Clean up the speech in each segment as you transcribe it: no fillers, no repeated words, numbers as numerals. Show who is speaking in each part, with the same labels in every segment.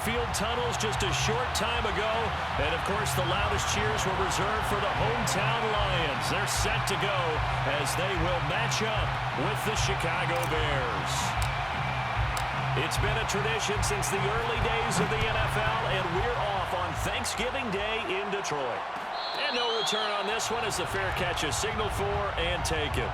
Speaker 1: field tunnels just a short time ago. And, of course, the loudest cheers were reserved for the hometown Lions. They're set to go as they will match up with the Chicago Bears. It's been a tradition since the early days of the NFL, and we're off on Thanksgiving Day in Detroit. And no return on this one as the fair catch is signaled for and taken.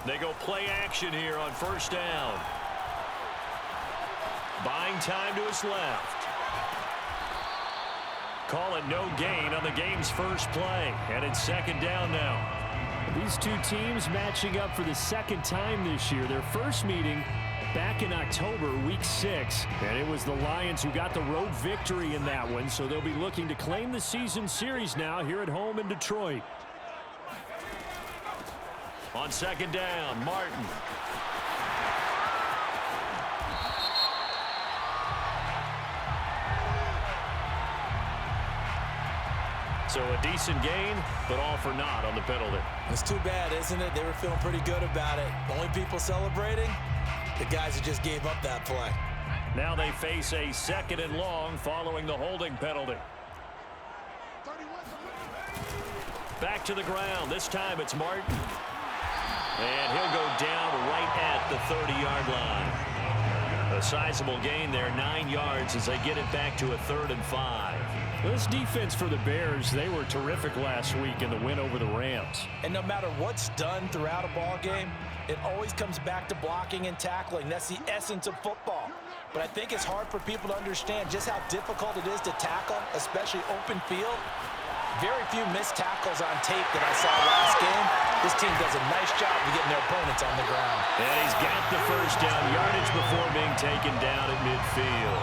Speaker 1: They go play action here on first down. Buying time to his left. Call it no gain on the game's first play. And it's second down now.
Speaker 2: These two teams matching up for the second time this year. Their first meeting back in October, week 6. And it was the Lions who got the road victory in that one. So they'll be looking to claim the season series now here at home in Detroit. On second down, Martin. So a decent gain, but all for naught on the penalty.
Speaker 3: It's too bad, isn't it? They were feeling pretty good about it. Only people celebrating, the guys who just gave up that play.
Speaker 1: Now they face a second and long following the holding penalty. Back to the ground. This time it's Martin. And he'll go down right at the 30-yard line. A sizable gain there, 9 yards as they get it back to a 3rd and 5.
Speaker 2: This defense for the Bears, they were terrific last week in the win over the Rams.
Speaker 3: And no matter what's done throughout a ball game, it always comes back to blocking and tackling. That's the essence of football. But I think it's hard for people to understand just how difficult it is to tackle, especially open field. Very few missed tackles on tape that I saw last game. This team does a nice job of getting their opponents on the ground.
Speaker 1: And he's got the first down yardage before being taken down at midfield.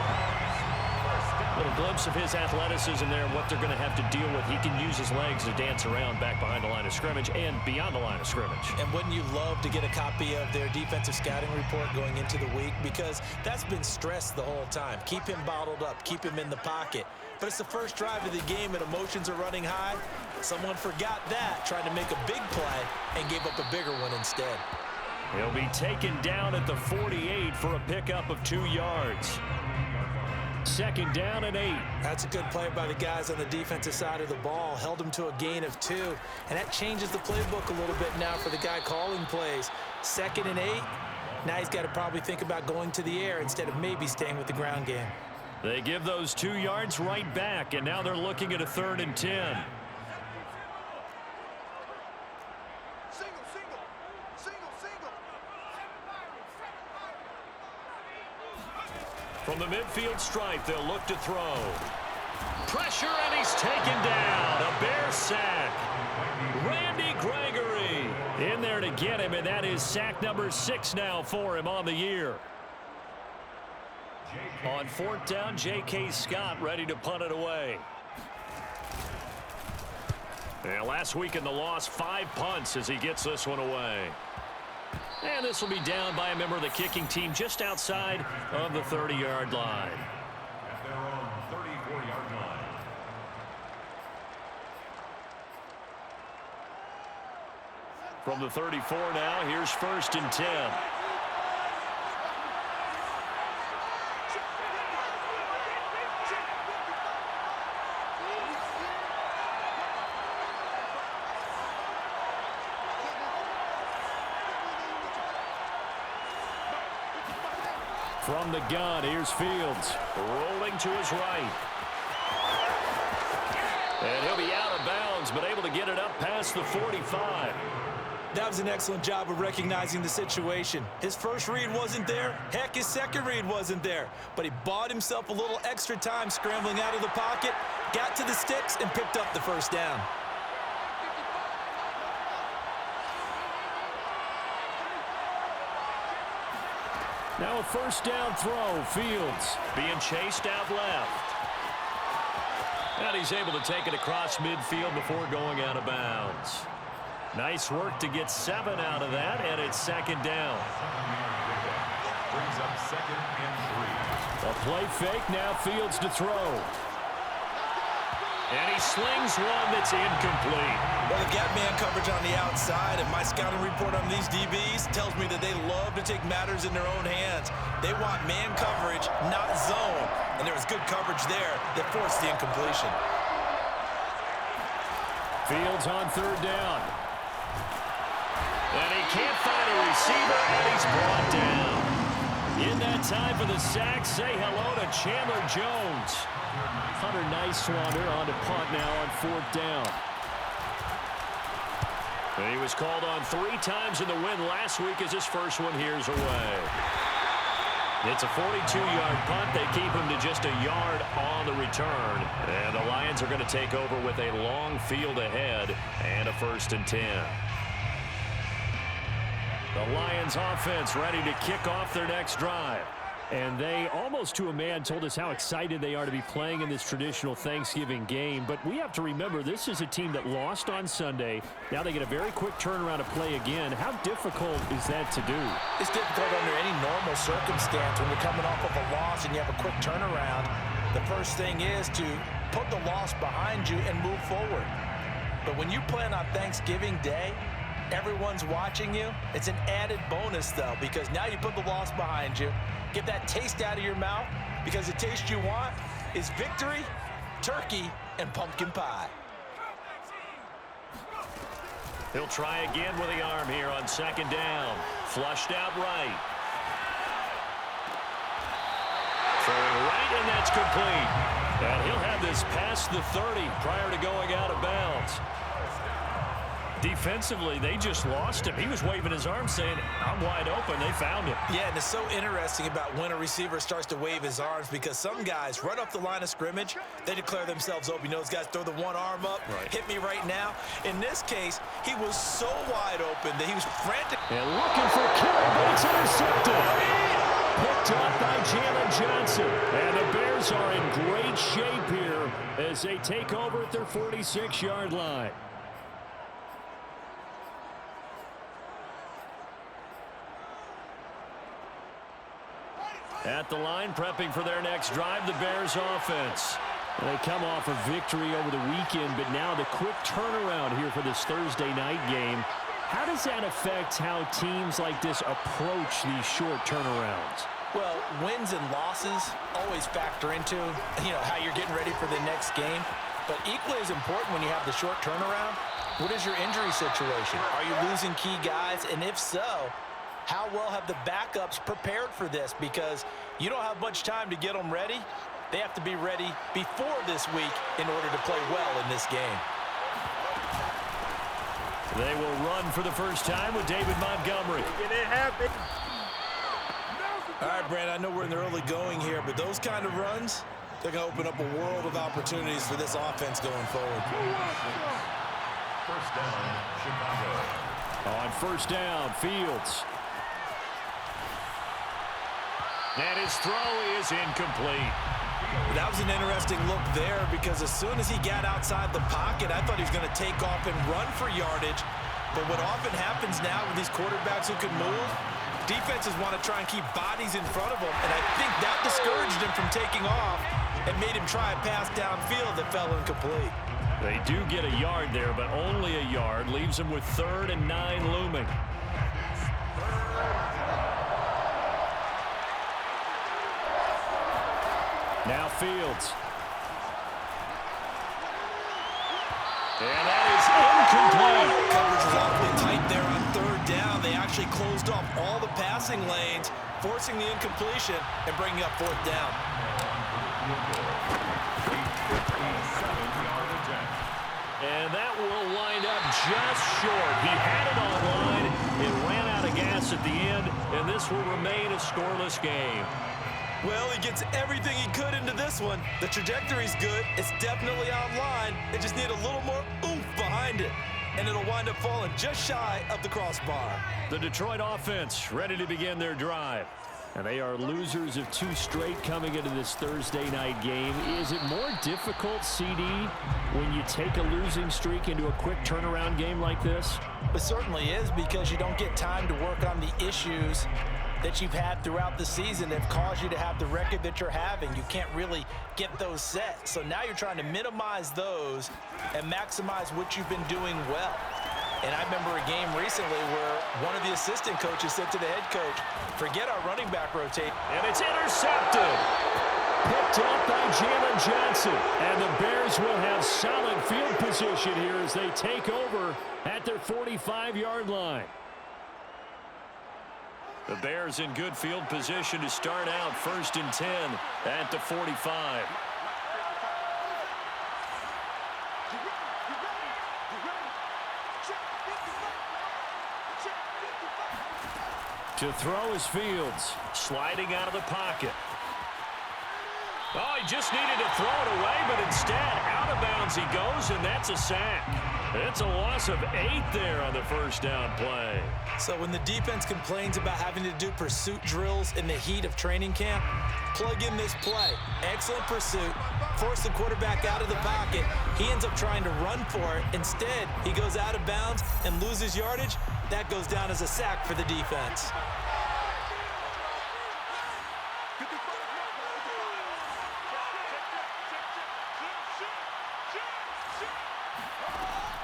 Speaker 1: A little glimpse of his athleticism there and what they're going to have to deal with. He can use his legs to dance around back behind the line of scrimmage and beyond the line of scrimmage.
Speaker 3: And wouldn't you love to get a copy of their defensive scouting report going into the week? Because that's been stressed the whole time. Keep him bottled up. Keep him in the pocket. But it's the first drive of the game and emotions are running high. Someone forgot that, trying to make a big play, and gave up a bigger one instead.
Speaker 1: He'll be taken down at the 48 for a pickup of 2 yards. Second down and 8.
Speaker 3: That's a good play by the guys on the defensive side of the ball. Held him to a gain of 2. And that changes the playbook a little bit now for the guy calling plays. 2nd and 8. Now he's got to probably think about going to the air instead of maybe staying with the ground game.
Speaker 1: They give those 2 yards right back, and now they're looking at a 3rd and 10. From the midfield stripe, they'll look to throw. Pressure, and he's taken down. A Bear sack. Randy Gregory in there to get him, and that is sack number 6 now for him on the year. On 4th down, J.K. Scott ready to punt it away. And last week in the loss, 5 punts as he gets this one away. And this will be down by a member of the kicking team just outside of the 30-yard line. From the 34 now, here's 1st and 10. From the gun, here's Fields. Rolling to his right. And he'll be out of bounds, but able to get it up past the 45.
Speaker 3: That was an excellent job of recognizing the situation. His first read wasn't there. Heck, his second read wasn't there. But he bought himself a little extra time scrambling out of the pocket, got to the sticks, and picked up the first down.
Speaker 2: Now a first down throw. Fields
Speaker 1: being chased out left. And he's able to take it across midfield before going out of bounds. Nice work to get 7 out of that, and it's 2nd down.
Speaker 4: brings up 2nd and 3.
Speaker 2: A play fake, now Fields to throw.
Speaker 1: And he slings one that's incomplete.
Speaker 3: Well, they got man coverage on the outside, and my scouting report on these DBs tells me that they love to take matters in their own hands. They want man coverage, not zone. And there was good coverage there that forced the incompletion.
Speaker 2: Fields on 3rd down.
Speaker 1: And he can't find a receiver, and he's brought down.
Speaker 2: In that time for the sack, say hello to Chandler Jones. Hunter Nicewander on to punt now on 4th down.
Speaker 1: And he was called on 3 times in the win last week as his first one here's away. It's a 42-yard punt. They keep him to just a yard on the return. And the Lions are going to take over with a long field ahead and a 1st and 10.
Speaker 2: The Lions offense ready to kick off their next drive. And they, almost to a man, told us how excited they are to be playing in this traditional Thanksgiving game. But we have to remember, this is a team that lost on Sunday. Now they get a very quick turnaround to play again. How difficult is that to do?
Speaker 3: It's difficult under any normal circumstance when you're coming off of a loss and you have a quick turnaround. The first thing is to put the loss behind you and move forward. But when you play on Thanksgiving Day, everyone's watching you. It's an added bonus, though, because now you put the loss behind you. Get that taste out of your mouth, because the taste you want is victory, turkey, and pumpkin pie.
Speaker 1: He'll try again with the arm here on 2nd down. Flushed out right. Throwing right, and that's complete. And he'll have this past the 30 prior to going out of bounds. Defensively, they just lost him. He was waving his arms saying, I'm wide open. They found him.
Speaker 3: Yeah, and it's so interesting about when a receiver starts to wave his arms, because some guys run up the line of scrimmage, they declare themselves open. You know, those guys throw the one arm up, hit me right now. In this case, he was so wide open that he was frantic.
Speaker 2: And looking for Kittle, but it's intercepted. Picked up by Jalen Johnson. And the Bears are in great shape here as they take over at their 46-yard line. At the line, prepping for their next drive, the Bears offense. They come off a victory over the weekend, but now the quick turnaround here for this Thursday night game. How does that affect how teams like this approach these short turnarounds?
Speaker 3: Well, wins and losses always factor into, how you're getting ready for the next game. But equally as important when you have the short turnaround, what is your injury situation? Are you losing key guys? And if so, how well have the backups prepared for this? Because you don't have much time to get them ready. They have to be ready before this week in order to play well in this game.
Speaker 2: They will run for the first time with David Montgomery.
Speaker 5: It happen.
Speaker 3: All right, Brand, I know we're in the early going here, but those kind of runs, they're going to open up a world of opportunities for this offense going forward.
Speaker 4: 1st down, Chicago.
Speaker 2: On 1st down, Fields.
Speaker 1: And his throw is incomplete.
Speaker 3: That was an interesting look there, because as soon as he got outside the pocket, I thought he was going to take off and run for yardage. But what often happens now with these quarterbacks who can move, defenses want to try and keep bodies in front of them, and I think that discouraged him from taking off and made him try a pass downfield that fell incomplete.
Speaker 2: They do get a yard there, but only a yard. Leaves them with 3rd and 9 looming. Now Fields. And that is incomplete.
Speaker 3: Coverage was awfully tight there on 3rd down. They actually closed off all the passing lanes, forcing the incompletion and bringing up 4th down.
Speaker 1: And that will wind up just short. He had it on line. It ran out of gas at the end, and this will remain a scoreless game.
Speaker 3: Well, he gets everything he could into this one. The trajectory's good. It's definitely online. They just need a little more oomph behind it. And it'll wind up falling just shy of the crossbar.
Speaker 2: The Detroit offense ready to begin their drive. And they are losers of 2 straight coming into this Thursday night game. Is it more difficult, CD, when you take a losing streak into a quick turnaround game like this?
Speaker 3: It certainly is, because you don't get time to work on the issues that you've had throughout the season that have caused you to have the record that you're having. You can't really get those set. So now you're trying to minimize those and maximize what you've been doing well. And I remember a game recently where one of the assistant coaches said to the head coach, forget our running back rotate.
Speaker 2: And it's intercepted. Picked up by Jalen Johnson. And the Bears will have solid field position here as they take over at their 45-yard line.
Speaker 1: The Bears in good field position to start out 1st and 10 at the 45.
Speaker 2: To throw is Fields.
Speaker 1: Sliding out of the pocket. Oh, he just needed to throw it away, but instead, out of bounds he goes, and that's a sack. It's a loss of 8 there on the first down play.
Speaker 3: So when the defense complains about having to do pursuit drills in the heat of training camp, plug in this play. Excellent pursuit. Force the quarterback out of the pocket. He ends up trying to run for it. Instead, he goes out of bounds and loses yardage. That goes down as a sack for the defense.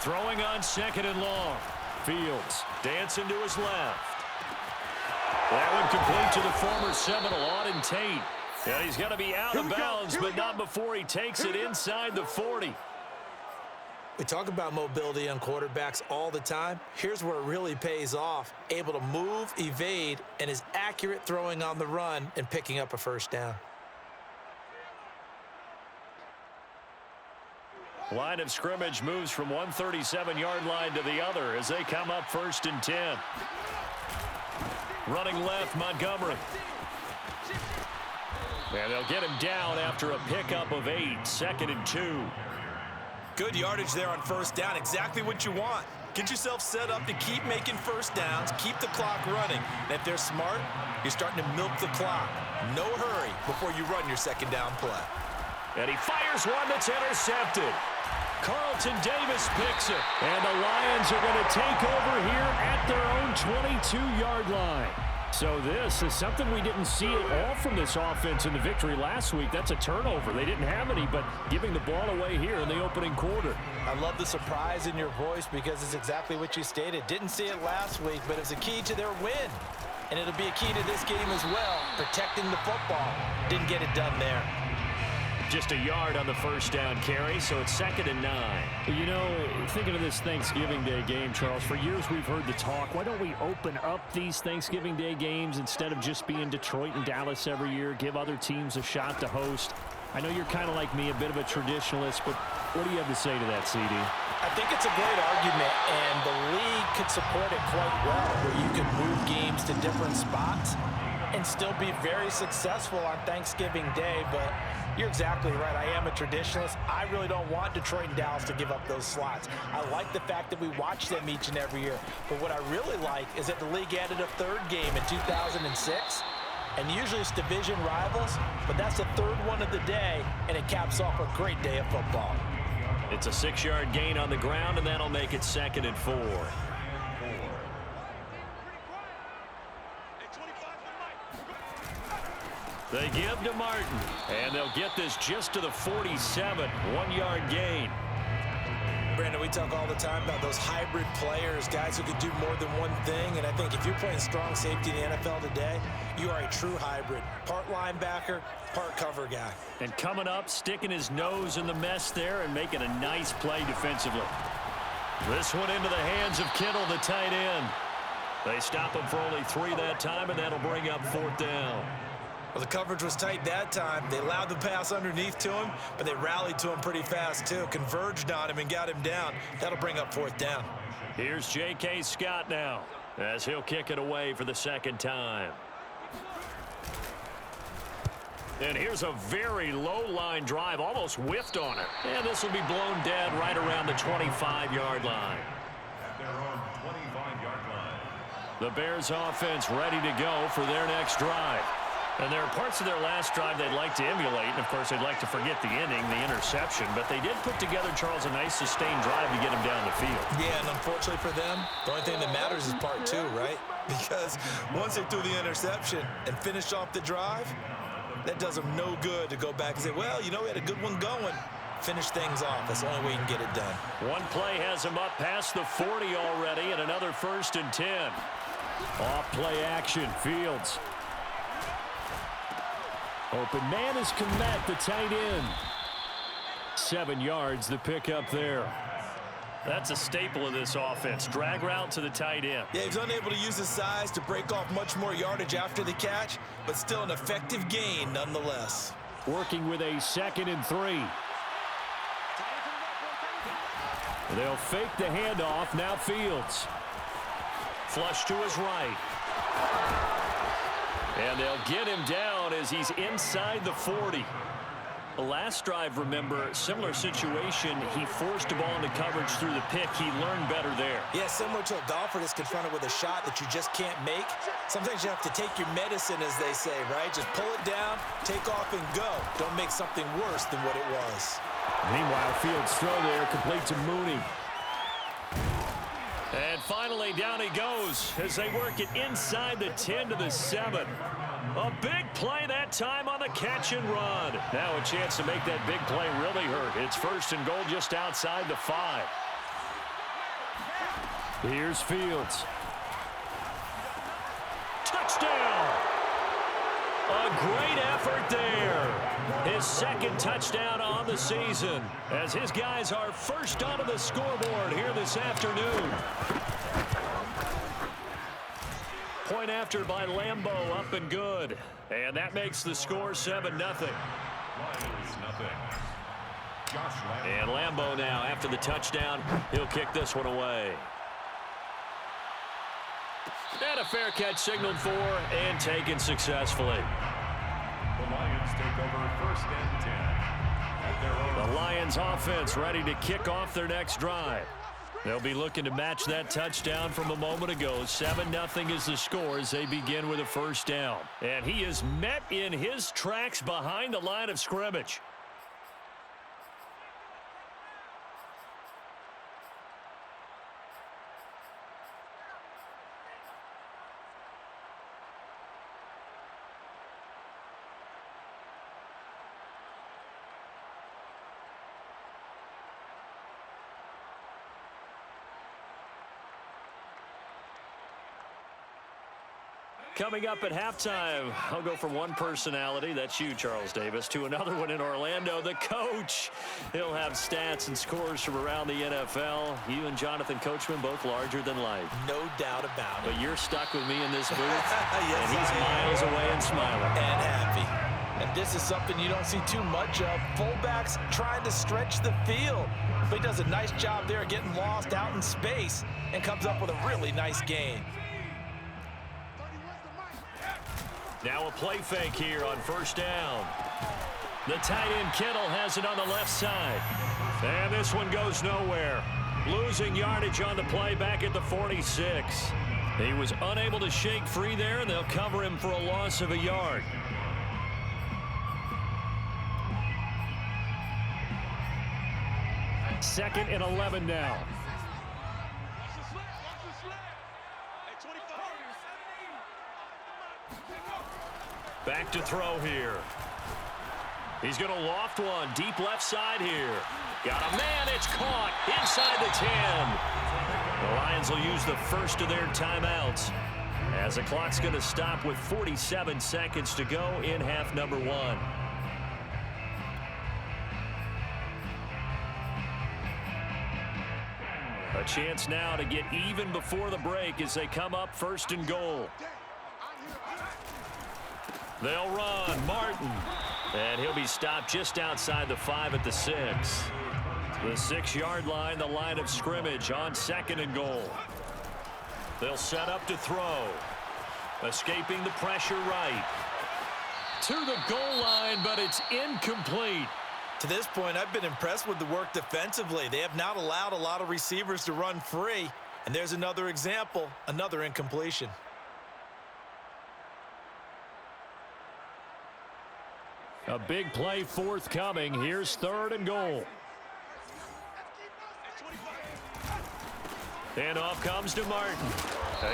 Speaker 1: Throwing on 2nd and long. Fields dancing to his left. That one complete to the former Seminole, Auden Tate. And he's got to be out of bounds, but not before he takes it inside the 40.
Speaker 3: We talk about mobility on quarterbacks all the time. Here's where it really pays off. Able to move, evade, and is accurate throwing on the run and picking up a first down.
Speaker 1: Line of scrimmage moves from one 37-yard line to the other as they come up 1st and 10. Running left, Montgomery. And they'll get him down after a pickup of 8, 2nd and 2.
Speaker 3: Good yardage there on first down. Exactly what you want. Get yourself set up to keep making first downs, keep the clock running. And if they're smart, you're starting to milk the clock. No hurry before you run your second down play.
Speaker 1: And he fires one that's intercepted. Carlton Davis picks it.
Speaker 2: And the Lions are going to take over here at their own 22-yard line. So this is something we didn't see at all from this offense in the victory last week. That's a turnover. They didn't have any, but giving the ball away here in the opening quarter.
Speaker 3: I love the surprise in your voice because it's exactly what you stated. Didn't see it last week, but it's a key to their win. And it'll be a key to this game as well, protecting the football. Didn't get it done there.
Speaker 1: Just a yard on the first down carry, so it's 2nd and 9.
Speaker 2: You know, thinking of this Thanksgiving Day game, Charles, for years we've heard the talk, why don't we open up these Thanksgiving Day games instead of just being Detroit and Dallas every year, give other teams a shot to host? I know you're kind of like me, a bit of a traditionalist, but what do you have to say to that, CD?
Speaker 3: I think it's a great argument, and the league could support it quite well, where you could move games to different spots and still be very successful on Thanksgiving Day, but you're exactly right. I am a traditionalist. I really don't want Detroit and Dallas to give up those slots. I like the fact that we watch them each and every year. But what I really like is that the league added a third game in 2006. And usually it's division rivals, but that's the third one of the day, and it caps off a great day of football.
Speaker 1: It's a 6-yard gain on the ground, and that'll make it 2nd and 4. They give to Martin, and they'll get this just to the 47, 1-yard gain.
Speaker 3: Brandon, we talk all the time about those hybrid players, guys who can do more than one thing, and I think if you're playing strong safety in the NFL today, you are a true hybrid. Part linebacker, part cover guy.
Speaker 1: And coming up, sticking his nose in the mess there and making a nice play defensively. This one into the hands of Kittle, the tight end. They stop him for only 3 that time, and that'll bring up 4th down.
Speaker 3: Well, the coverage was tight that time. They allowed the pass underneath to him, but they rallied to him pretty fast, too. Converged on him and got him down. That'll bring up 4th down.
Speaker 1: Here's J.K. Scott now, as he'll kick it away for the 2nd time. And here's a very low-line drive, almost whiffed on it. And this will be blown dead right around the 25-yard line.
Speaker 4: At their own 25-yard line.
Speaker 1: The Bears offense ready to go for their next drive.
Speaker 2: And there are parts of their last drive they'd like to emulate, and, of course, they'd like to forget the inning, the interception. But they did put together, Charles, a nice sustained drive to get him down the field.
Speaker 3: Yeah, and unfortunately for them, the only thing that matters is part two, right? Because once they threw the interception and finished off the drive, that does them no good to go back and say, well, you know, we had a good one going. Finish things off. That's the only way you can get it done.
Speaker 2: One play has him up past the 40 already, and another 1st and 10. Off play action, Fields. Open man is Komet, the tight end. 7 yards, the pickup there. That's a staple of this offense. Drag route to the tight end.
Speaker 3: Yeah, he's unable to use his size to break off much more yardage after the catch, but still an effective gain nonetheless.
Speaker 2: Working with a 2nd and 3. They'll fake the handoff. Now Fields. Flush to his right. And they'll get him down as he's inside the 40. The last drive, remember, similar situation. He forced a ball into coverage through the pick. He learned better there.
Speaker 3: Yeah, similar to a golfer that's confronted with a shot that you just can't make. Sometimes you have to take your medicine, as they say, right? Just pull it down, take off, and go. Don't make something worse than what it was.
Speaker 2: Meanwhile, Fields' throw there complete to Mooney. And finally, down he goes as they work it inside the 10 to the 7. A big play that time on the catch and run. Now a chance to make that big play really hurt. It's 1st and goal just outside the 5. Here's Fields. Touchdown! A great effort there. His 2nd touchdown on the season as his guys are first onto the scoreboard here this afternoon. Point after by Lambeau, up and good. And that makes the score 7-0. And Lambeau now, after the touchdown, he'll kick this one away. And a fair catch signaled for and taken successfully.
Speaker 4: The Lions take over 1st and 10 at their own.
Speaker 2: The Lions offense ready to kick off their next drive. They'll be looking to match that touchdown from a moment ago. 7-0 is the score as they begin with a 1st down. And he is met in his tracks behind the line of scrimmage. Coming up at halftime, I'll go from one personality, that's you, Charles Davis, to another one in Orlando, the coach. He'll have stats and scores from around the NFL. You and Jonathan Coachman, both larger than life.
Speaker 3: No doubt about it.
Speaker 2: But you're stuck with me in this booth,
Speaker 3: yes,
Speaker 2: and he's miles away and smiling.
Speaker 3: And happy. And this is something you don't see too much of. Fullbacks trying to stretch the field. But he does a nice job there getting lost out in space and comes up with a really nice gain.
Speaker 2: Now a play fake here on 1st down. The tight end Kittle has it on the left side. And this one goes nowhere. Losing yardage on the play back at the 46. He was unable to shake free there, and they'll cover him for a loss of a yard. Second and 11 now. Back to throw here. He's going to loft one deep left side here. Got a man. It's caught inside the 10. The Lions will use the first of their timeouts as the clock's going to stop with 47 seconds to go in half number 1. A chance now to get even before the break as they come up 1st and goal. They'll run. Martin. And he'll be stopped just outside the 5 at the 6. The 6-yard line, the line of scrimmage on 2nd and goal. They'll set up to throw. Escaping the pressure right. To the goal line, but it's incomplete.
Speaker 3: To this point, I've been impressed with the work defensively. They have not allowed a lot of receivers to run free. And there's another example, another incompletion.
Speaker 2: A big play forthcoming. Here's 3rd and goal. And off comes to Martin.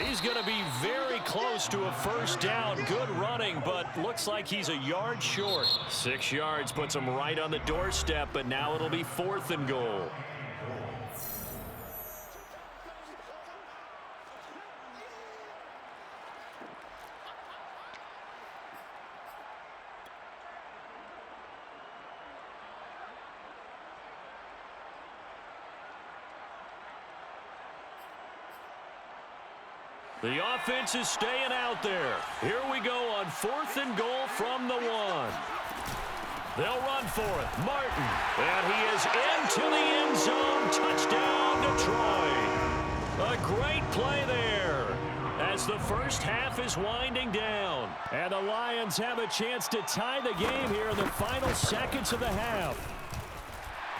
Speaker 2: He's going to be very close to a first down. Good running, but looks like he's a yard short. 6 yards puts him right on the doorstep, but now it'll be 4th and goal. The offense is staying out there. Here we go on 4th and goal from the 1. They'll run for it. Martin. And he is into the end zone. Touchdown, Detroit. A great play there as the first half is winding down. And the Lions have a chance to tie the game here in the final seconds of the half.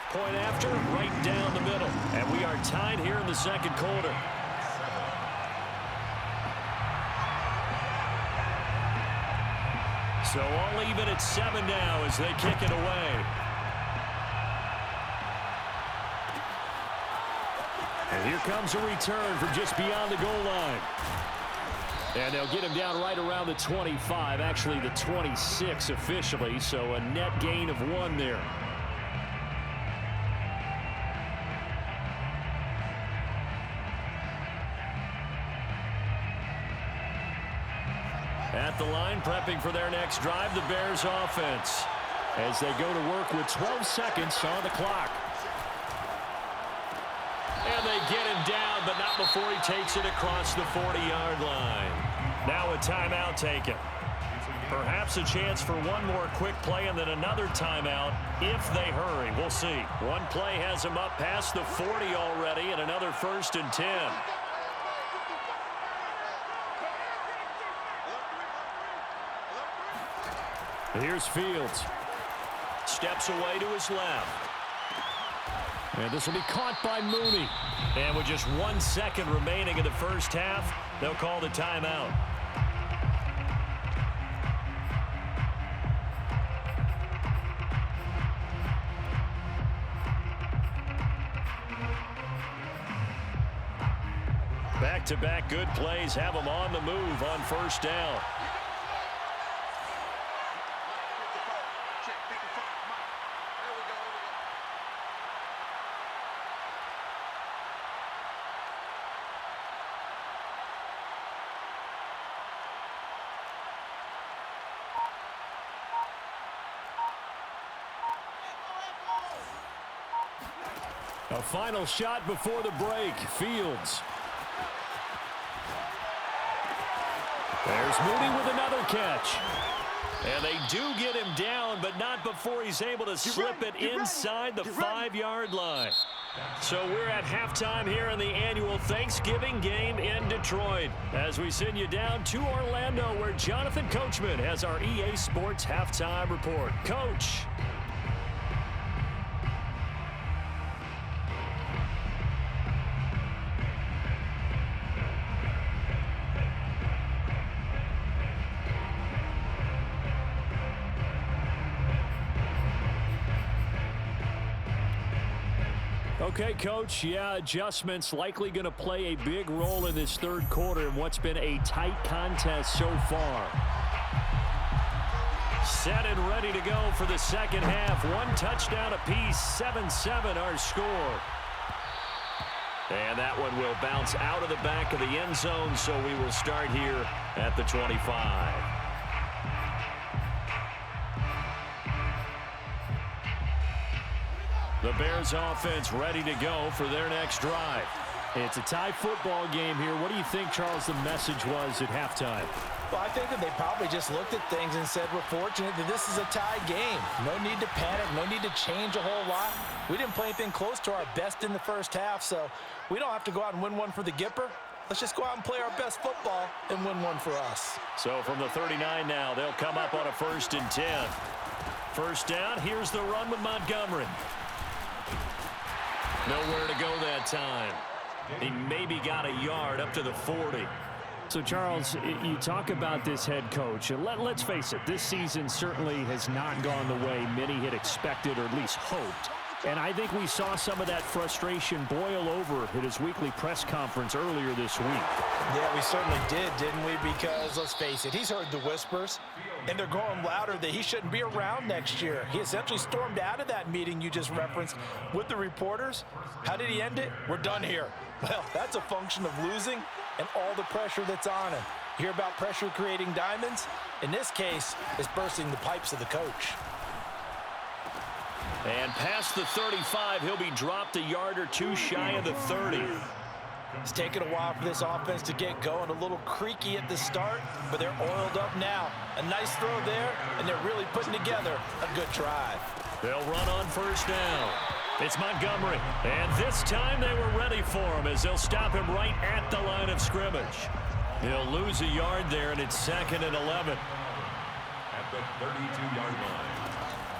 Speaker 2: Point after, right down the middle. And we are tied here in the second quarter. So all even at 7 now as they kick it away. And here comes a return from just beyond the goal line. And they'll get him down right around the 25, actually the 26 officially, so a net gain of 1 there. At the line, prepping for their next drive, the Bears offense, as they go to work with 12 seconds on the clock. And they get him down, but not before he takes it across the 40-yard line. Now a timeout taken. Perhaps a chance for one more quick play and then another timeout if they hurry. We'll see. One play has them up past the 40 already, and another 1st and 10. Here's Fields. Steps away to his left. And this will be caught by Mooney. And with just 1 second remaining in the first half, they'll call the timeout. Back-to-back good plays have them on the move on first down. A final shot before the break. Fields. There's Mooney with another catch. And they do get him down, but not before he's able to slip it inside the 5-yard line. So we're at halftime here in the annual Thanksgiving game in Detroit, as we send you down to Orlando, where Jonathan Coachman has our EA Sports halftime report. Coach. Okay, Coach, yeah, adjustments likely going to play a big role in this third quarter in what's been a tight contest so far. Set and ready to go for the second half. 1 touchdown apiece, 7-7 our score. And that one will bounce out of the back of the end zone, so we will start here at the 25. The Bears offense ready to go for their next drive. It's a tie football game here. What do you think, Charles, the message was at halftime?
Speaker 3: Well, I think that they probably just looked at things and said, we're fortunate that this is a tie game. No need to panic, no need to change a whole lot. We didn't play anything close to our best in the first half, so we don't have to go out and win one for the Gipper. Let's just go out and play our best football and win one for us.
Speaker 2: So from the 39 now, they'll come up on a 1st and 10. First down, here's the run with Montgomery. Nowhere to go that time. He maybe got a yard up to the 40. So, Charles, you talk about this head coach, and let's face it, this season certainly has not gone the way many had expected or at least hoped. And I think we saw some of that frustration boil over at his weekly press conference earlier this week.
Speaker 3: Yeah, we certainly did, didn't we? Because, let's face it, he's heard the whispers, and they're growing louder that he shouldn't be around next year. He essentially stormed out of that meeting you just referenced with the reporters. How did he end it? We're done here. Well, that's a function of losing and all the pressure that's on him. You hear about pressure creating diamonds? In this case, it's bursting the pipes of the coach.
Speaker 1: And past the 35, he'll be dropped a yard or two shy of the 30.
Speaker 3: It's taken a while for this offense to get going. A little creaky at the start, but they're oiled up now. A nice throw there, and they're really putting together a good drive.
Speaker 1: They'll run on first down. It's Montgomery. And this time they were ready for him as they'll stop him right at the line of scrimmage. He'll lose a yard there, and it's 2nd and 11.
Speaker 4: At the 32-yard line.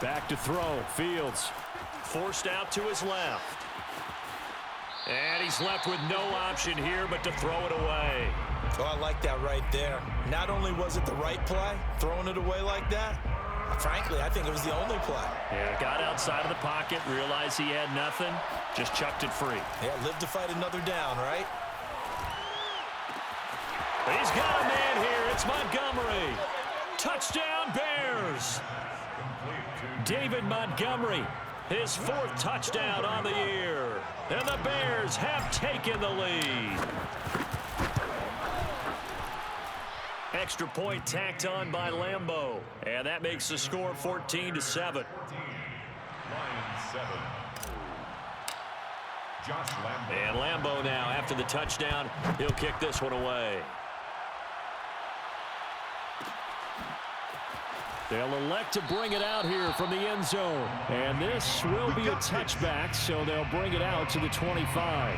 Speaker 2: Back to throw. Fields.
Speaker 1: Forced out to his left. And he's left with no option here but to throw it away.
Speaker 3: Oh, I like that right there. Not only was it the right play, throwing it away like that, frankly, I think it was the only play.
Speaker 1: Yeah, got outside of the pocket, realized he had nothing, just chucked it free.
Speaker 3: Yeah, live to fight another down, right?
Speaker 1: He's got a man here. It's Montgomery. Touchdown, Bears. David Montgomery, his 4th touchdown on the year. And the Bears have taken the lead. Extra point tacked on by Lambeau. And that makes the score 14-7.
Speaker 4: Lions 7. Josh Lambeau.
Speaker 1: And Lambeau now, after the touchdown, he'll kick this one away.
Speaker 2: They'll elect to bring it out here from the end zone. And this will be a touchback, so they'll bring it out to the 25.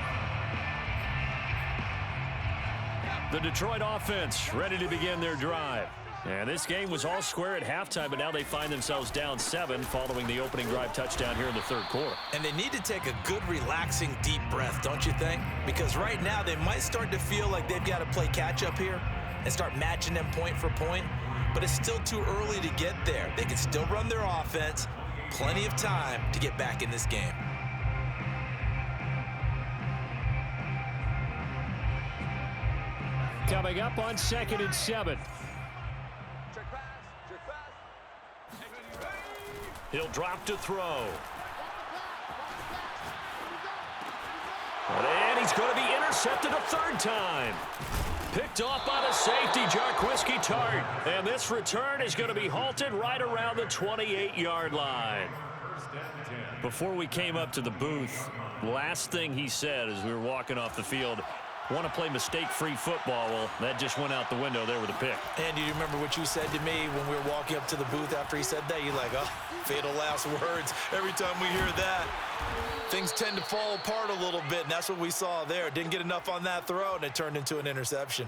Speaker 1: The Detroit offense ready to begin their drive. And this game was all square at halftime, but now they find themselves down 7 following the opening drive touchdown here in the 3rd quarter.
Speaker 3: And they need to take a good, relaxing, deep breath, don't you think? Because right now they might start to feel like they've got to play catch-up here and start matching them point for point. But it's still too early to get there. They can still run their offense. Plenty of time to get back in this game.
Speaker 2: Coming up on 2nd and 7.
Speaker 1: He'll drop to throw. And he's going to be intercepted a 3rd time. Picked off by the safety, Jarquiski Tart. And this return is going to be halted right around the 28-yard line. Before we came up to the booth, last thing he said as we were walking off the field, want to play mistake-free football. Well, that just went out the window there with a pick.
Speaker 3: And do you remember what you said to me when we were walking up to the booth after he said that? You're like, oh, fatal last words. Every time we hear that, things tend to fall apart a little bit, and that's what we saw there. Didn't get enough on that throw, and it turned into an interception.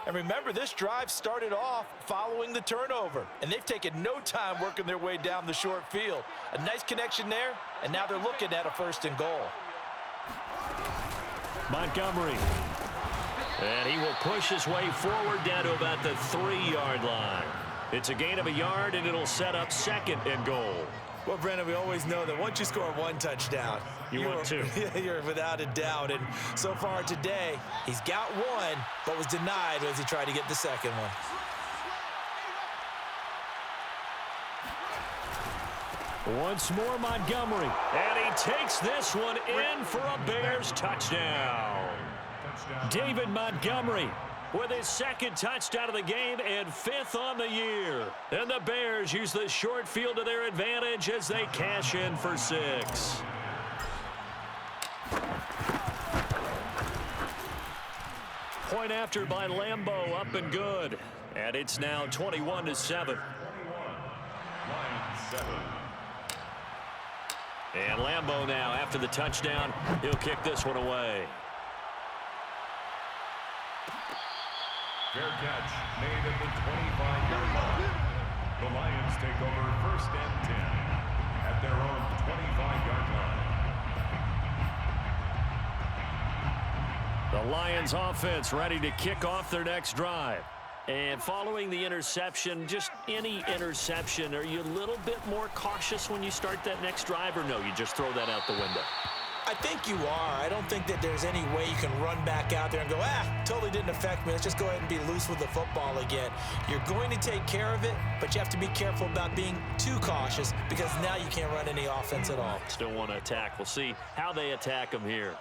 Speaker 3: And remember, this drive started off following the turnover, and they've taken no time working their way down the short field. A nice connection there, and now they're looking at a 1st and goal.
Speaker 2: Montgomery.
Speaker 1: And he will push his way forward down to about the 3-yard line. It's a gain of a yard, and it'll set up 2nd and goal.
Speaker 3: Well, Brandon, we always know that once you score 1 touchdown,
Speaker 1: you want 2.
Speaker 3: You're without a doubt. And so far today, he's got 1, but was denied as he tried to get the 2nd one.
Speaker 2: Once more, Montgomery.
Speaker 1: And he takes this one in for a Bears touchdown. David Montgomery with his 2nd touchdown of the game and 5th on the year. And the Bears use the short field to their advantage as they cash in for 6. Point after by Lambeau, up and good. And it's now 21-7.
Speaker 4: Lions 7.
Speaker 1: And Lambeau now, after the touchdown, he'll kick this one away.
Speaker 4: Fair catch made at the 25-yard line. The Lions take over 1st and 10 at their own 25-yard line.
Speaker 2: The Lions offense ready to kick off their next drive. And following the interception, just any interception, are you a little bit more cautious when you start that next drive, or no, you just throw that out the window?
Speaker 3: I think you are. I don't think that there's any way you can run back out there and go, totally didn't affect me. Let's just go ahead and be loose with the football again. You're going to take care of it, but you have to be careful about being too cautious because now you can't run any offense at all.
Speaker 2: Still want to attack. We'll see how they attack them here.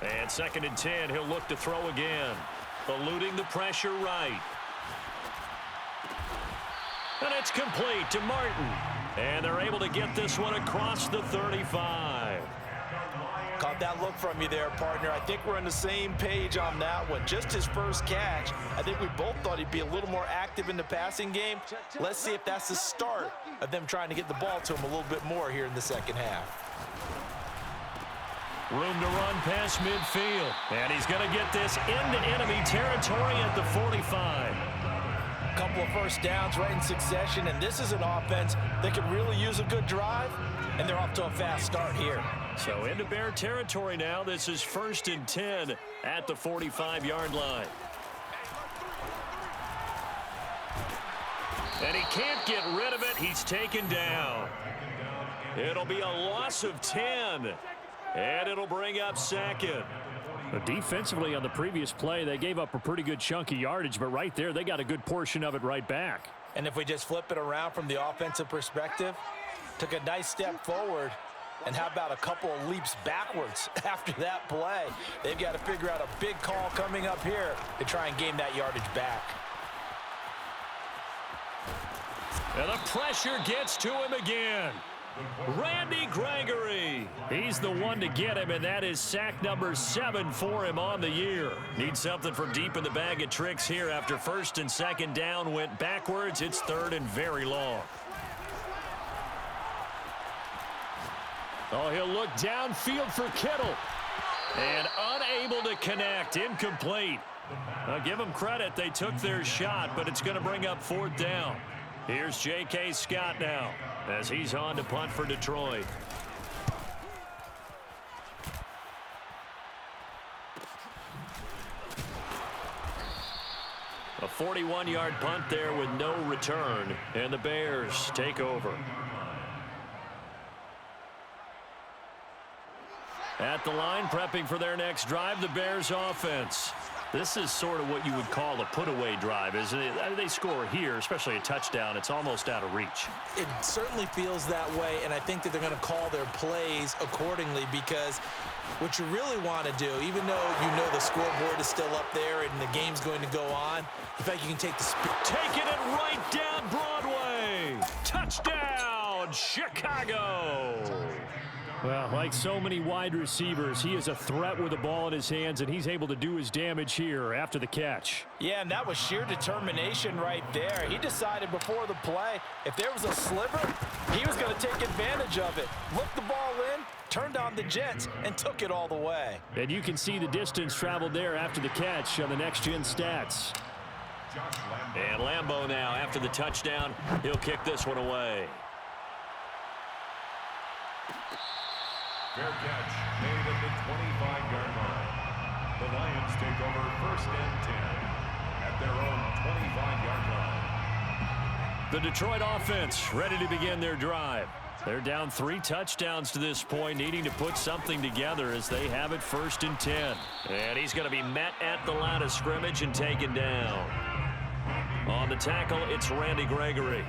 Speaker 2: And 2nd and 10, he'll look to throw again. Eluding the pressure right. And it's complete to Martin. And they're able to get this one across the 35.
Speaker 3: Caught that look from you there, partner. I think we're on the same page on that one. Just his first catch. I think we both thought he'd be a little more active in the passing game. Let's see if that's the start of them trying to get the ball to him a little bit more here in the second half.
Speaker 2: Room to run past midfield. And he's going to get this into enemy territory at the 45.
Speaker 3: Couple of first downs right in succession, and this is an offense that could really use a good drive, and they're off to a fast start here.
Speaker 2: So into Bear territory now. This is 1st and 10 at the 45-yard line. And he can't get rid of it. He's taken down. It'll be a loss of 10. And it'll bring up 2nd. Defensively on the previous play, they gave up a pretty good chunk of yardage, but right there, they got a good portion of it right back.
Speaker 3: And if we just flip it around from the offensive perspective, took a nice step forward, and how about a couple of leaps backwards after that play? They've got to figure out a big call coming up here to try and gain that yardage back.
Speaker 2: And the pressure gets to him again. Randy Gregory. He's the one to get him, and that is sack number 7 for him on the year. Needs something from deep in the bag of tricks here after 1st and 2nd down went backwards. It's 3rd and very long. Oh, he'll look downfield for Kittle. And unable to connect. Incomplete. I'll give them credit. They took their shot, but it's going to bring up 4th down. Here's J.K. Scott now as he's on to punt for Detroit. A 41-yard punt there with no return, and the Bears take over. At the line, prepping for their next drive, the Bears offense. This is sort of what you would call a put-away drive, isn't it? They score here, especially a touchdown. It's almost out of reach.
Speaker 3: It certainly feels that way, and I think that they're going to call their plays accordingly because what you really want to do, even though you know the scoreboard is still up there and the game's going to go on, in fact, you can take the speed.
Speaker 2: Taking it right down Broadway. Touchdown, Chicago. Well, like so many wide receivers, he is a threat with the ball in his hands, and he's able to do his damage here after the catch.
Speaker 3: Yeah, and that was sheer determination right there. He decided before the play, if there was a sliver, he was going to take advantage of it. Looked the ball in, turned on the jets, and took it all the way.
Speaker 2: And you can see the distance traveled there after the catch on the next-gen stats. And Lambeau now, after the touchdown, he'll kick this one away.
Speaker 4: Fair catch made at the 25-yard line. The Lions take over 1st and 10 at their own 25-yard line.
Speaker 2: The Detroit offense ready to begin their drive. They're down 3 touchdowns to this point, needing to put something together as they have it 1st and 10. And he's going to be met at the line of scrimmage and taken down. On the tackle, it's Randy Gregory.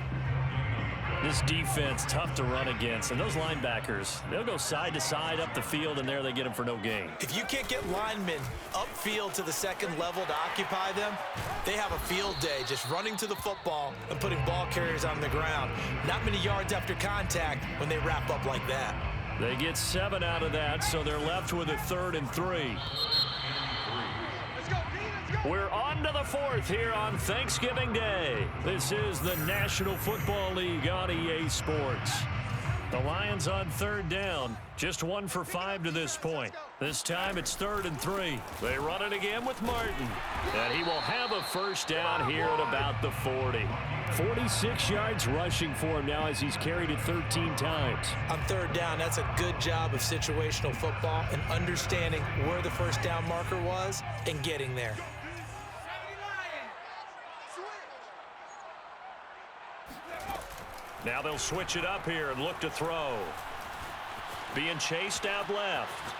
Speaker 2: This defense, tough to run against. And those linebackers, they'll go side to side up the field, and there they get them for no gain.
Speaker 3: If you can't get linemen upfield to the second level to occupy them, they have a field day just running to the football and putting ball carriers on the ground. Not many yards after contact when they wrap up like that.
Speaker 2: They get 7 out of that, so they're left with a 3rd and 3. We're on to the 4th here on Thanksgiving Day. This is the National Football League on EA Sports. The Lions on 3rd down, just 1 for 5 to this point.
Speaker 1: This time it's 3rd and 3. They run it again with Martin. And he will have a first down here at about the 40.
Speaker 2: 46 yards rushing for him now as he's carried it 13 times.
Speaker 3: On 3rd down, that's a good job of situational football and understanding where the first down marker was and getting there.
Speaker 1: Now they'll switch it up here and look to throw. Being chased out left.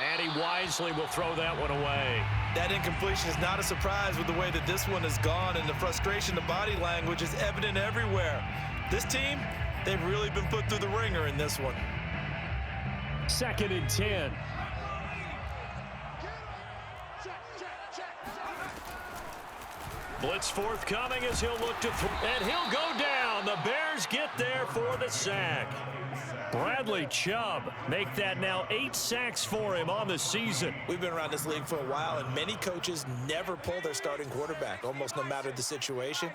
Speaker 1: And he wisely will throw that one away.
Speaker 3: That incompletion is not a surprise with the way that this one has gone, and the frustration, the body language is evident everywhere. This team, they've really been put through the ringer in this one.
Speaker 2: 2nd and 10.
Speaker 1: Blitz forthcoming as he'll look to throw. And he'll go down. The Bears get there for the sack. Bradley Chubb make that now 8 sacks for him on the season.
Speaker 3: We've been around this league for a while, and many coaches never pull their starting quarterback, almost no matter the situation.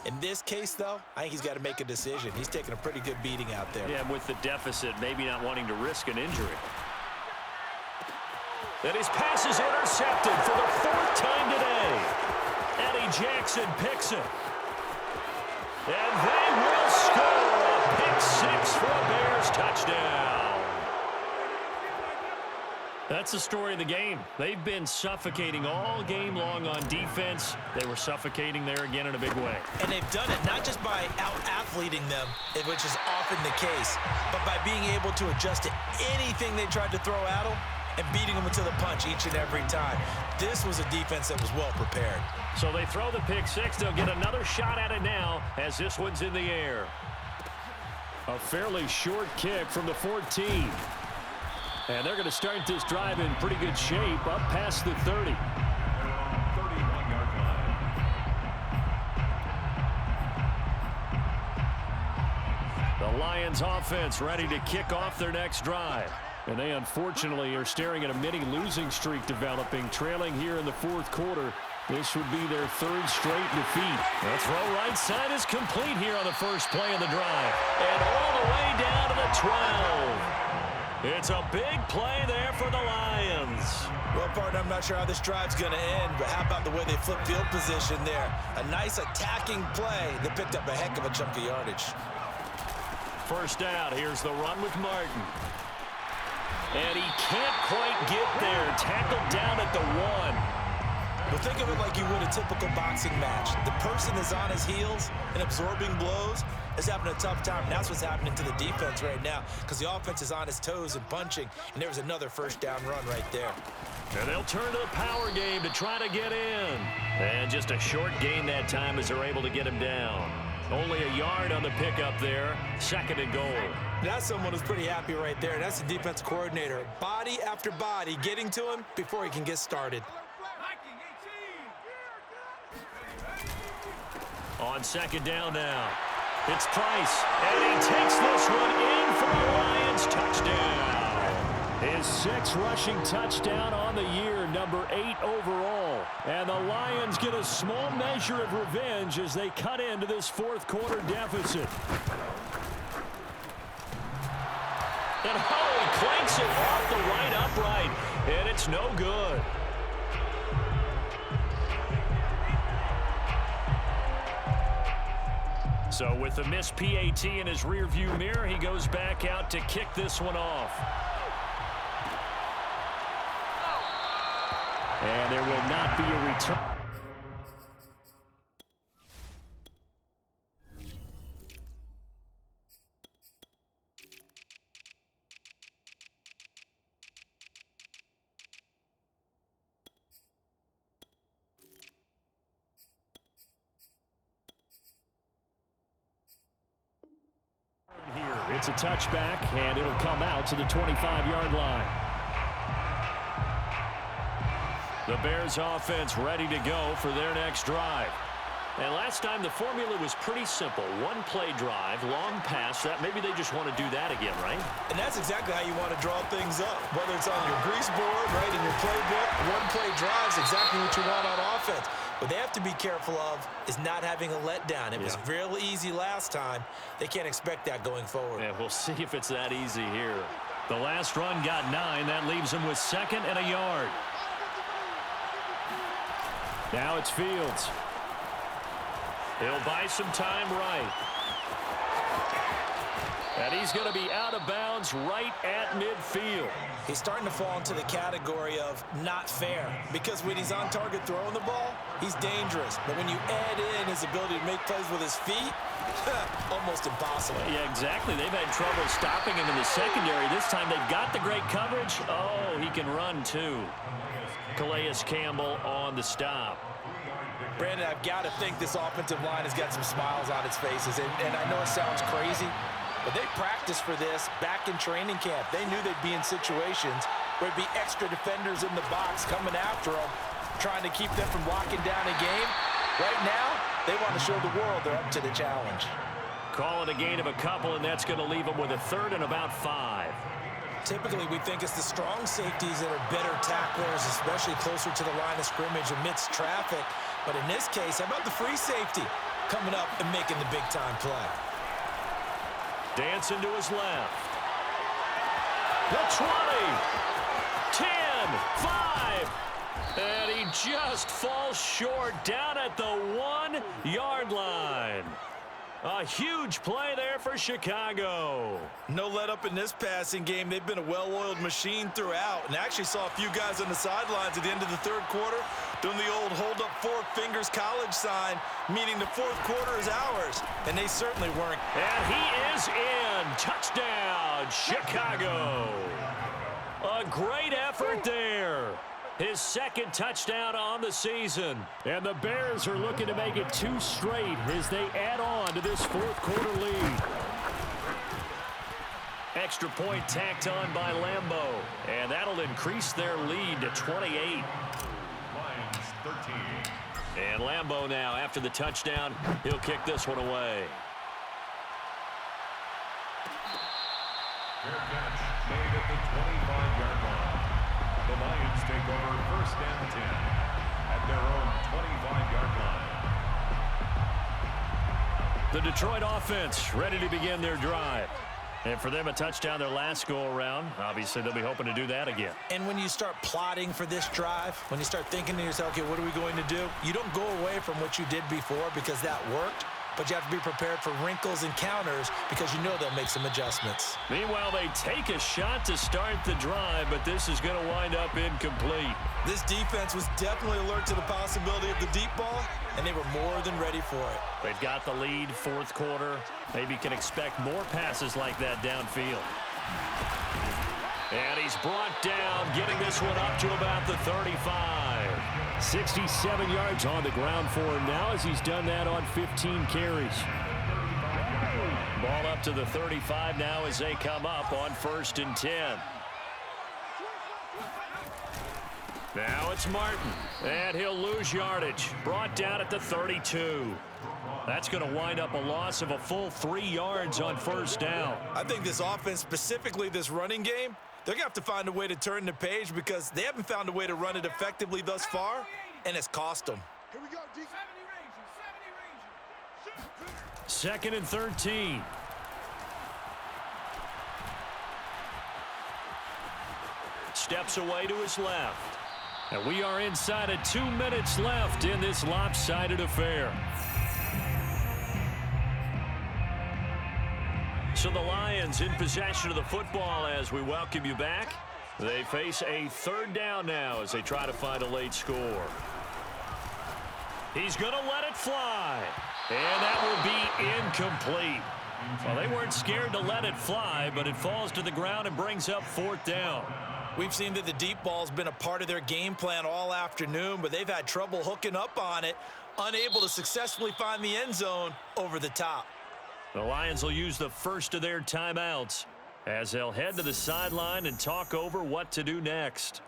Speaker 3: In this case, though, I think he's got to make a decision. He's taking a pretty good beating out there.
Speaker 1: Yeah, with the deficit, maybe not wanting to risk an injury. And his pass is intercepted for the 4th time today. Eddie Jackson picks it. And they will score a pick 6 for a Bears touchdown. That's the story of the game. They've been suffocating all game long on defense. They were suffocating there again in a big way.
Speaker 3: And they've done it not just by out-athleting them, which is often the case, but by being able to adjust to anything they tried to throw at them and beating them to the punch each and every time. This was a defense that was well prepared.
Speaker 1: So they throw the pick 6. They'll get another shot at it now as this one's in the air.
Speaker 2: A fairly short kick from the 14. And they're going to start this drive in pretty good shape up past the 30.
Speaker 4: 31-yard line.
Speaker 2: The Lions offense ready to kick off their next drive. And they unfortunately are staring at a mini losing streak developing, trailing here in the 4th quarter. This would be their 3rd straight defeat.
Speaker 1: The throw right side is complete here on the first play of the drive. And all the way down to the 12. It's a big play there for the Lions.
Speaker 3: Well, partner, I'm not sure how this drive's going to end, but how about the way they flip field position there? A nice attacking play that picked up a heck of a chunk of yardage.
Speaker 1: First down, here's the run with Martin. And he can't quite get there. Tackled down at the 1.
Speaker 3: But think of it like you would a typical boxing match. The person is on his heels and absorbing blows is having a tough time. And that's what's happening to the defense right now because the offense is on his toes and punching. And there was another first down run right there.
Speaker 1: And they'll turn to the power game to try to get in. And just a short gain that time as they're able to get him down. Only a yard on the pickup there. 2nd and goal.
Speaker 3: That's someone who's pretty happy right there. That's the defense coordinator. Body after body getting to him before he can get started.
Speaker 1: On 2nd down now. It's Price. And he takes this one in for a Lions touchdown.
Speaker 2: His 6th rushing touchdown on the year, number 8 overall. And the Lions get a small measure of revenge as they cut into this 4th quarter deficit.
Speaker 1: And he clanks it off the right upright. And it's no good. So with the missed PAT in his rearview mirror, he goes back out to kick this one off.
Speaker 2: And there will not be a return. It's a touchback, and it'll come out to the 25-yard line.
Speaker 1: The Bears offense ready to go for their next drive. And last time the formula was pretty simple. One play drive, long pass. That maybe they just want to do that again, right?
Speaker 3: And that's exactly how you want to draw things up. Whether it's on your grease board, right, in your playbook, one play drive is exactly what you want on offense. What they have to be careful of is not having a letdown. It was real easy last time. They can't expect that going forward.
Speaker 1: Yeah, we'll see if it's that easy here.
Speaker 2: The last run got 9. That leaves him with 2nd and a yard. Now it's Fields. He'll buy some time right. And he's going to be out of bounds right at midfield.
Speaker 3: He's starting to fall into the category of not fair, because when he's on target throwing the ball, he's dangerous. But when you add in his ability to make plays with his feet, almost impossible.
Speaker 2: Yeah, exactly. They've had trouble stopping him in the secondary. This time they've got the great coverage. Oh, he can run too. Calais Campbell on the stop.
Speaker 3: Brandon, I've got to think this offensive line has got some smiles on its faces. And I know it sounds crazy, but they practiced for this back in training camp. They knew they'd be in situations where there'd be extra defenders in the box coming after them, trying to keep them from locking down a game. Right now, they want to show the world they're up to the challenge.
Speaker 2: Call it a gain of a couple, and that's going to leave them with a 3rd and about 5.
Speaker 3: Typically, we think it's the strong safeties that are better tacklers, especially closer to the line of scrimmage amidst traffic. But in this case, how about the free safety coming up and making the big-time play?
Speaker 2: Dancing to his left. The 20. 10. 5. And he just falls short down at the 1-yard line. A huge play there for Chicago.
Speaker 3: No let up in this passing game. They've been a well-oiled machine throughout. And actually saw a few guys on the sidelines at the end of the 3rd quarter doing the old hold up 4 fingers college sign, meaning the 4th quarter is ours. And they certainly weren't.
Speaker 2: And he is in. Touchdown, Chicago. A great effort there. His 2nd touchdown on the season. And the Bears are looking to make it 2 straight as they add on to this 4th quarter lead. Extra point tacked on by Lambeau. And that'll increase their lead to 28.
Speaker 4: Lions 13.
Speaker 2: And Lambeau now, after the touchdown, he'll kick this one away.
Speaker 4: Fair catch made at the 25-yard line. The Lions take over 1st and 10 at their own 25-yard line.
Speaker 2: The Detroit offense ready to begin their drive. And for them, a touchdown their last go-around. Obviously, they'll be hoping to do that again.
Speaker 3: And when you start plotting for this drive, when you start thinking to yourself, okay, what are we going to do? You don't go away from what you did before because that worked. But you have to be prepared for wrinkles and counters because you know they'll make some adjustments.
Speaker 2: Meanwhile, they take a shot to start the drive, but this is going to wind up incomplete.
Speaker 3: This defense was definitely alert to the possibility of the deep ball, and they were more than ready for it.
Speaker 2: They've got the lead, 4th quarter. Maybe can expect more passes like that downfield. And he's brought down, getting this one up to about the 35. 67 yards on the ground for him now as he's done that on 15 carries. Ball up to the 35 now as they come up on 1st and 10. Now it's Martin, and he'll lose yardage. Brought down at the 32. That's going to wind up a loss of a full 3 yards on 1st down.
Speaker 3: I think this offense, specifically this running game, they're going to have to find a way to turn the page because they haven't found a way to run it effectively thus far, and it's cost them.
Speaker 5: Here we go, D.
Speaker 2: 2nd and 13. Steps away to his left. And we are inside of 2 minutes left in this lopsided affair. So the Lions in possession of the football as we welcome you back. They face a 3rd down now as they try to find a late score. He's going to let it fly. And that will be incomplete. Well, they weren't scared to let it fly, but it falls to the ground and brings up 4th down.
Speaker 3: We've seen that the deep ball's been a part of their game plan all afternoon, but they've had trouble hooking up on it, unable to successfully find the end zone over the top.
Speaker 2: The Lions will use the first of their timeouts as they'll head to the sideline and talk over what to do next.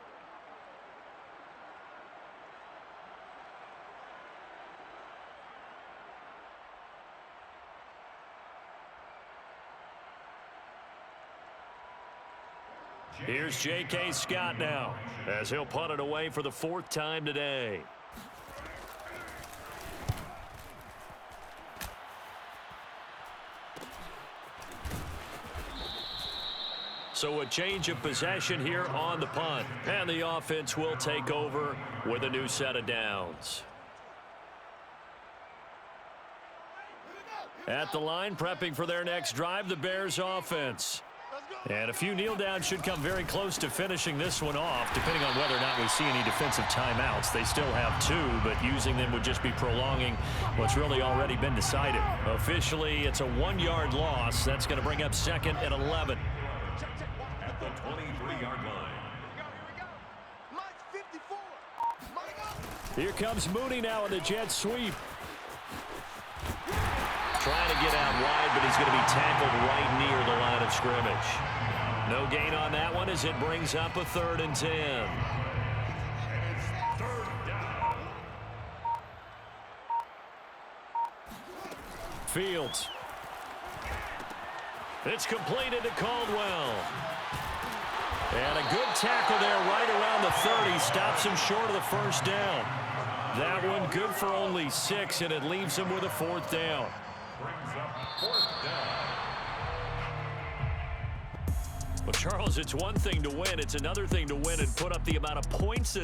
Speaker 2: Here's J.K. Scott now as he'll punt it away for the 4th time today.
Speaker 1: So a change of possession here on the punt. And the offense will take over with a new set of downs. At the line, prepping for their next drive, the Bears offense. And a few kneel downs should come very close to finishing this one off, depending on whether or not we see any defensive timeouts. They still have 2, but using them would just be prolonging what's really already been decided. Officially, it's a 1-yard loss. That's going to bring up 2nd and 11.
Speaker 4: At the 23-yard line.
Speaker 2: Here comes Mooney now in the jet sweep.
Speaker 1: Trying to get out wide, but he's going to be tackled right near the line of scrimmage. No gain on that one as it brings up a 3rd and 10.
Speaker 4: And it's 3rd down.
Speaker 2: Fields.
Speaker 1: It's completed to Caldwell. And a good tackle there right around the 30. Stops him short of the 1st down. That one good for only 6, and it leaves him with a 4th down.
Speaker 4: Brings up 4th down.
Speaker 1: Well, Charles, it's one thing to win. It's another thing to win and put up the amount of points that